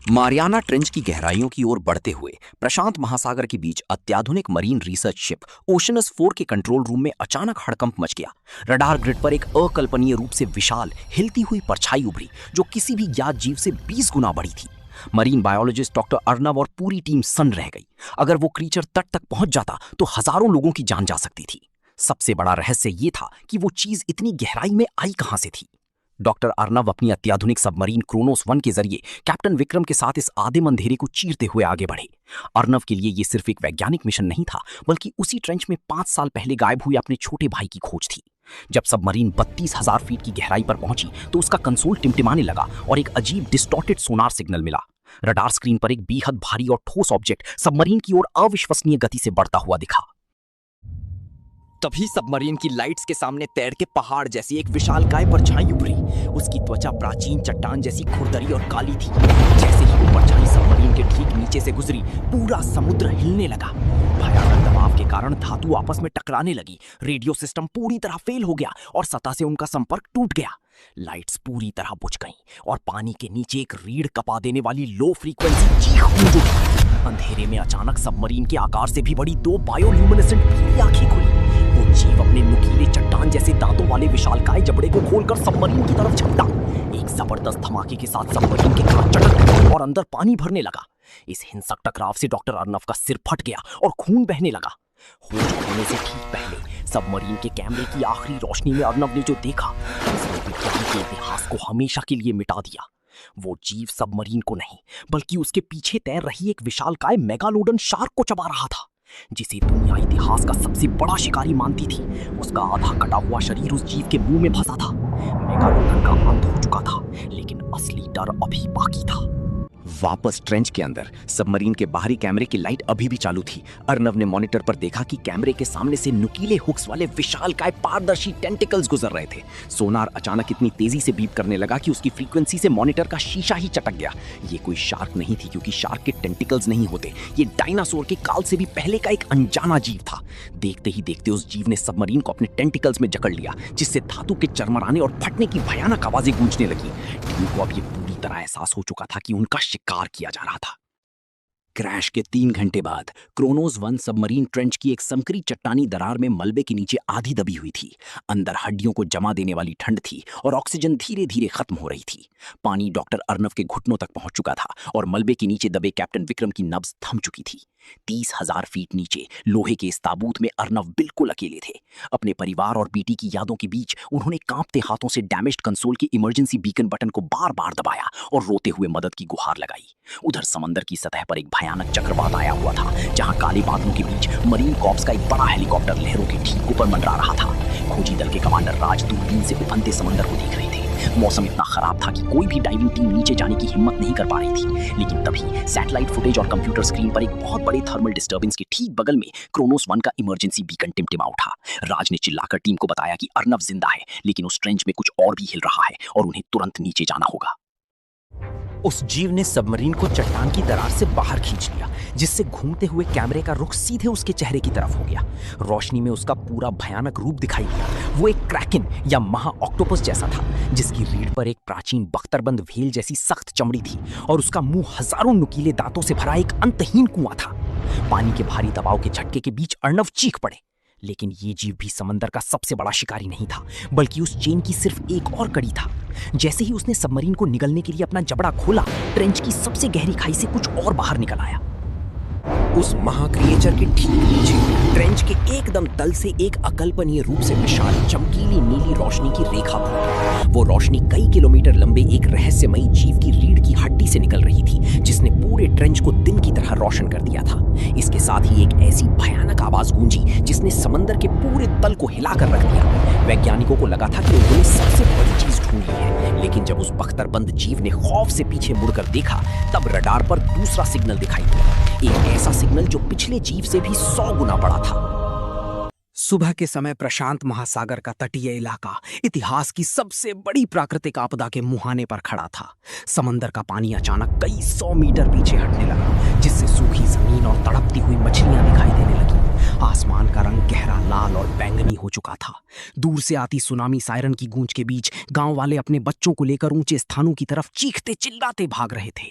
Mariana trench की गहराइयों की ओर बढ़ते हुए प्रशांत महासागर के बीच अत्याधुनिक मरीन रिसर्च शिप ओशनस 4 के कंट्रोल रूम में अचानक हड़कंप मच गया। रडार ग्रिड पर एक अकल्पनीय रूप से विशाल हिलती हुई परछाई उभरी जो किसी भी ज्ञात जीव से 20 गुना बड़ी थी। मरीन बायोलॉजिस्ट डॉक्टर अर्नव और पूरी टीम सन्न रह गई। अगर वो क्रीचर तट तक पहुंच जाता तो हजारों लोगों की जान जा सकती थी। सबसे बड़ा रहस्य ये था कि वो चीज इतनी गहराई में आई कहां से थी। डॉक्टर अर्नव अपनी अत्याधुनिक सबमरीन क्रोनोस 1 के जरिए कैप्टन विक्रम के साथ इस आदिम अंधेरे को चीरते हुए आगे बढ़े। अर्नव के लिए यह सिर्फ एक वैज्ञानिक मिशन नहीं था, बल्कि उसी ट्रेंच में 5 साल पहले गायब हुए अपने छोटे भाई की खोज थी। जब सबमरीन 32,000 फीट की गहराई पर पहुंची तो उसका कंसोल टिमटिमाने लगा और एक अजीब डिस्टॉर्टेड सोनार सिग्नल मिला। रडार स्क्रीन पर एक बेहद भारी और ठोस ऑब्जेक्ट सबमरीन की ओर अविश्वसनीय गति से बढ़ता हुआ दिखा। तभी सबमरीन की लाइट्स के सामने तैर के पहाड़ जैसी एक विशालकाय परछाई उभरी। उसकी त्वचा प्राचीन चट्टान जैसी खुरदरी और काली थी। जैसे ही वो परछाई सबमरीन के ठीक नीचे से गुजरी, पूरा समुद्र हिलने लगा। भयानक दबाव के कारण धातु आपस में टकराने लगी। रेडियो सिस्टम पूरी तरह फेल हो गया और सतह से उनका संपर्क टूट गया। लाइट्स पूरी तरह बुझ गईं और पानी के नीचे एक रीढ़ कपा देने वाली लो फ्रीक्वेंसी चीख गूंज उठी। अंधेरे में अचानक सबमरीन के आकार से भी बड़ी 2 बायोल्यूमिनेसेंट पीली आंखें खुली। वो जीव अपने नुकीले चट्टान जैसे दांतों वाले विशालकाय जबड़े को खोलकर सबमरीन की तरफ झपटा। एक जबरदस्त धमाके के साथ सबमरीन के कांच चटक गए और अंदर पानी भरने लगा। इस हिंसक टकराव से डॉक्टर अर्नव का सिर फट गया और खून बहने लगा। होश खोने से ठीक पहले सबमरीन के कैमरे की आखिरी रोशनी में अर्नव ने जो देखा, उसने विज्ञान के इतिहास को हमेशा के लिए मिटा दिया। वो जीव सबमरीन को नहीं, बल्कि उसके पीछे तैर रही एक विशालकाय मेगालोडन शार्क को चबा रहा था, जिसे दुनिया इतिहास का सबसे बड़ा शिकारी मानती थी। उसका आधा कटा हुआ शरीर उस जीव के मुंह में फंसा था। मेगालोडन का अंत हो चुका था, लेकिन असली डर अभी बाकी था। वापस ट्रेंच के अंदर सबमरीन के बाहरी कैमरे की लाइट अभी भी चालू थी। अर्नव ने मॉनिटर पर देखा कि कैमरे के सामने से नुकीले हुक्स वाले विशालकाय पारदर्शी टेंटिकल्स गुजर रहे थे। सोनार अचानक इतनी तेजी से बीप करने लगा कि उसकी फ्रीक्वेंसी से मॉनिटर का शीशा ही चटक गया। ये कोई शार्क नहीं थी, क्योंकि शार्क के टेंटिकल्स नहीं होते। ये डायनासोर के काल से भी पहले का एक अनजाना जीव था। देखते ही देखते उस जीव ने सबमरीन को अपने टेंटिकल्स में जकड़ लिया, जिससे धातु के चरमराने और फटने की भयानक आवाजें गूंजने लगी। टीम को अब ये पूरी तरह एहसास हो चुका था कि उनका शिकार किया जा रहा था। क्रैश के 3 घंटे बाद क्रोनोस 1 सबमरीन ट्रेंच की एक संकरी चट्टानी दरार में मलबे के नीचे आधी दबी हुई थी। अंदर हड्डियों को जमा देने वाली ठंड थी और ऑक्सीजन धीरे धीरे खत्म हो रही थी। पानी डॉक्टर अर्नव के घुटनों तक पहुंच चुका था और मलबे के नीचे दबे कैप्टन विक्रम की नब्ज थम चुकी थी। 30,000 फीट नीचे लोहे के इस ताबूत में अर्नव बिल्कुल अकेले थे। अपने परिवार और बेटी की यादों के बीच उन्होंने कांपते हाथों से डैमेज्ड कंसोल के इमरजेंसी बीकन बटन को बार बार दबाया और रोते हुए मदद की गुहार लगाई। उधर समंदर की सतह पर एक भयानक चक्रवात आया हुआ था, जहां काले बादलों के बीच मरीन कॉर्प्स का एक बड़ा हेलीकॉप्टर लहरों के ठीक ऊपर मंडरा रहा था। खोजी दल के कमांडर राज दूरबीन से उफनते समंदर को देख रहे थे। मौसम इतना खराब था कि कोई भी डाइविंग टीम नीचे जाने की हिम्मत नहीं कर पा रही थी। लेकिन तभी सैटेलाइट फुटेज और कंप्यूटर स्क्रीन पर एक बहुत बड़े थर्मल डिस्टर्बेंस के ठीक बगल में क्रोनोस 1 का इमरजेंसी बीकन टिमटिमा उठा। राज ने चिल्लाकर टीम को बताया कि अर्नव जिंदा है, लेकिन उस ट्रेंच में कुछ और भी हिल रहा है और उन्हें तुरंत नीचे जाना होगा। उस जीव ने सबमरीन को चट्टान की दरार से बाहर खींच लिया, जिससे घूमते हुए कैमरे का रुख सीधे उसके चेहरे की तरफ हो गया। रोशनी में उसका पूरा भयानक रूप दिखाई दिया। वो एक क्रैकन या महा ऑक्टोपस जैसा था, जिसकी रीढ़ पर एक प्राचीन बख्तरबंद व्हेल जैसी सख्त चमड़ी थी और उसका मुंह हजारों नुकीले दांतों से भरा एक अंतहीन कुआं था। पानी के भारी दबाव के झटके के बीच अर्नव चीख पड़े। लेकिन ये जीव भी समंदर का सबसे बड़ा शिकारी नहीं था, बल्कि उस चेन की सिर्फ एक और कड़ी था। जैसे ही उसने सबमरीन को निगलने के लिए अपना जबड़ा खोला, ट्रेंच की सबसे गहरी खाई से कुछ और बाहर निकल आया। उस महाक्रिएचर के ठीक नीचे ट्रेंच के एकदम तल से एक अकल्पनीय रूप से विशाल चमकीली नीली रोशनी की रेखा थी। वो रोशनी कई किलोमीटर लंबे एक रहस्यमयी जीव की रीढ़ की हड्डी से निकल रही थी, जिसने पूरे ट्रेंच को दिन की तरह रोशन कर दिया था। इसके साथ ही एक ऐसी भयानक आवाज गूंजी जिसने समंदर के पूरे तल को हिलाकर रख दिया। वैज्ञानिकों को लगा था कि उन्होंने सबसे बड़ी चीज ढूंढ ली है, लेकिन जब उस बख्तरबंद जीव ने खौफ से पीछे मुड़कर देखा, तब रडार पर दूसरा सिग्नल दिखाई दिया। एक ऐसा सिग्नल जो पिछले जीव से भी 100 गुना बड़ा था। सुबह के समय प्रशांत महासागर का तटीय इलाका इतिहास की सबसे बड़ी प्राकृतिक आपदा के मुहाने पर खड़ा था। समंदर का पानी अचानक कई 100 मीटर पीछे हटने लगा, जिससे सूखी जमीन और तड़पती हुई मछलियां दिखाई देने लगी। आसमान का रंग गहरा लाल और बैंगनी हो चुका था। दूर से आती सुनामी सायरन की गूंज के बीच गांव वाले अपने बच्चों को लेकर ऊंचे स्थानों की तरफ चीखते चिल्लाते भाग रहे थे।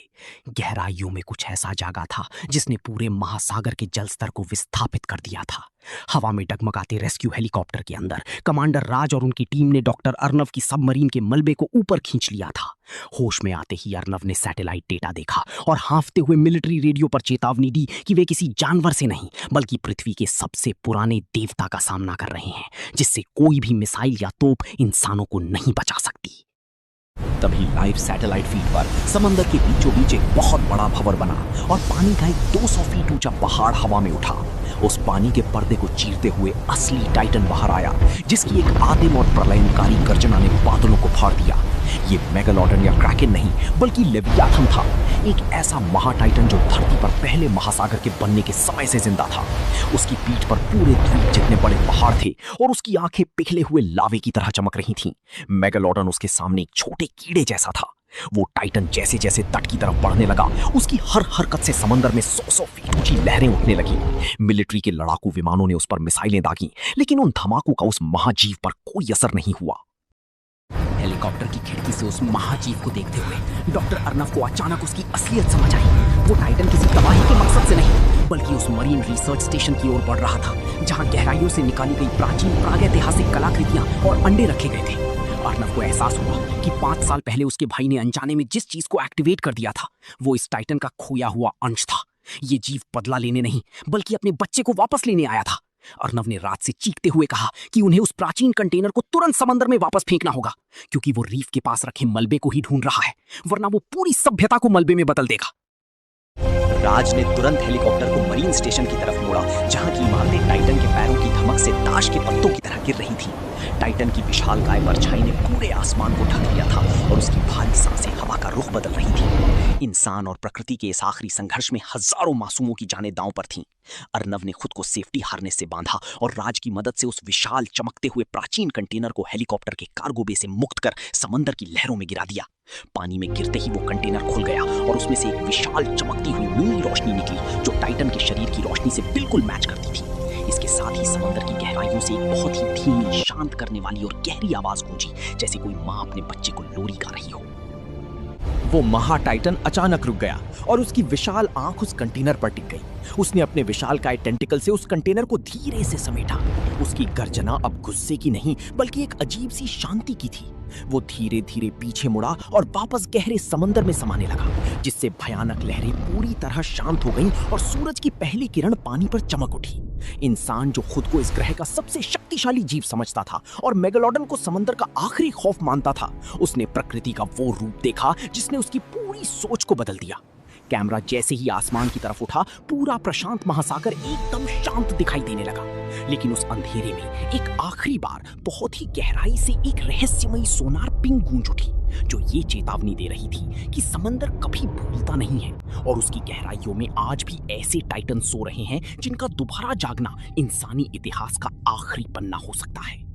गहराइयों में कुछ ऐसा जागा था जिसने पूरे महासागर के जलस्तर को विस्थापित कर दिया था। हवा में डगमगाते रेस्क्यू हेलीकॉप्टर के अंदर कमांडर राज और उनकी टीम ने डॉक्टर अर्नव की सबमरीन के मलबे को ऊपर खींच लिया था। होश में आते ही अर्नव ने सैटेलाइट डेटा देखा और हांफते हुए मिलिट्री रेडियो पर चेतावनी दी कि वे किसी जानवर से नहीं बल्कि पृथ्वी के सबसे पुराने देवता का सामना कर रहे हैं, जिससे कोई भी मिसाइल या तोप इंसानों को नहीं बचा सकती। तभी लाइव सैटेलाइट फीड पर समंदर के बीचों बीच एक बहुत बड़ा भंवर बना और पानी का एक 200 फीट ऊंचा पहाड़ हवा में उठा। उस पानी के पर्दे को चीरते हुए असली टाइटन बाहर आया, जिसकी एक आदिम और प्रलयंकारी गर्जना ने बादलों को फाड़ दिया। ये मेगालोडन या क्रैकेन नहीं बल्कि लेवियाथन था, एक ऐसा महाटाइटन जो धरती पर पहले महासागर के बनने के समय से जिंदा था। उसकी पीठ पर पूरे द्वीप जितने बड़े पहाड़ थे और उसकी आंखें पिघले हुए लावे की तरह चमक रही थीं। मेगालोडन उसके सामने एक छोटे कीड़े जैसा था। वो टाइटन जैसे जैसे तट की तरफ बढ़ने लगा, उसकी हर हरकत से समंदर में 100 फीट ऊंची लहरें उठने लगी। मिलिट्री के लड़ाकू विमानों ने उस पर मिसाइलें दागी, लेकिन उन धमाकों का उस महाजीव पर कोई असर नहीं हुआ। हेलीकॉप्टर की खिड़की से उस महाजीव को देखते हुए डॉक्टर अर्नव को अचानक उसकी असलियत समझ आई। वो टाइटन किसी तबाही के मकसद से नहीं बल्कि उस मरीन रिसर्च स्टेशन की ओर बढ़ रहा था, जहां गहराइयों से निकाली गई प्राचीन प्रागैतिहासिक कलाकृतियां और अंडे रखे गए थे। अर्नव को एहसास हुआ कि 5 साल पहले उसके भाई ने अनजाने में जिस चीज को एक्टिवेट कर दिया था वो इस टाइटन का खोया हुआ अंश था। ये जीव बदला लेने नहीं बल्कि अपने बच्चे को वापस लेने आया था। अर्नव ने रात से चीखते हुए कहा कि उन्हें उस प्राचीन कंटेनर को तुरंत समंदर में वापस फेंकना होगा, क्योंकि वो रीफ के पास रखे मलबे को ही ढूंढ रहा है, वरना वो पूरी सभ्यता को मलबे में बदल देगा। राज ने तुरंत हेलीकॉप्टर को मरीन स्टेशन की तरफ मोड़ा, जहां की इमारतें टाइटन के पैरों की धमक से ताश के पत्तों की तरह गिर रही थी। टाइटन की विशालकाय परछाई ने पूरे आसमान को ढक लिया था और उसकी भारी सांसें हवा का रुख बदल रही थी। इंसान और प्रकृति के इस आखिरी संघर्ष में हजारों मासूमों की जानें दांव पर थीं। अर्नव ने खुद को सेफ्टी हार्नेस से बांधा और राज की मदद से उस विशाल चमकते हुए प्राचीन कंटेनर को हेलीकॉप्टर के कार्गो बे से मुक्त कर समंदर की लहरों में गिरा दिया। पानी में गिरते ही वो कंटेनर खुल गया और उसमें से एक विशाल चमकती हुई नीली रोशनी निकली, जो टाइटन के शरीर की रोशनी से बिल्कुल मैच करती थी। इसके साथ ही समंदर की गहराइयों से एक बहुत ही धीमी, शांत करने वाली और गहरी आवाज गूंजी, जैसे कोई माँ अपने बच्चे को लोरी गा रही हो। वो महाटाइटन अचानक रुक गया और उसकी विशाल आंख उस कंटेनर पर टिक गई। उसने अपने विशालकाय टेंटिकल से उस कंटेनर को धीरे से समेटा। उसकी गर्जना अब गुस्से की नहीं बल्कि एक अजीब सी शांति की थी। वो धीरे धीरे पीछे मुड़ा और वापस गहरे समंदर में समाने लगा, जिससे भयानक लहरें पूरी तरह शांत हो गईं और सूरज की पहली किरण पानी पर चमक उठी। इंसान जो खुद को इस ग्रह का सबसे शक्तिशाली जीव समझता था और मेगालोडन को समंदर का आखिरी खौफ मानता था, उसने प्रकृति का वो रूप देखा जिसने उसकी पूरी सोच को बदल दिया। कैमरा जैसे ही आसमान की तरफ उठा, पूरा प्रशांत महासागर एकदम शांत दिखाई देने लगा। लेकिन उस अंधेरे में एक आखिरी बार बहुत ही गहराई से एक रहस्यमयी सोनार पिंग गूंज उठी, जो ये चेतावनी दे रही थी कि समंदर कभी भूलता नहीं है और उसकी गहराइयों में आज भी ऐसे टाइटन सो रहे हैं जिनका दोबारा जागना इंसानी इतिहास का आखिरी पन्ना हो सकता है।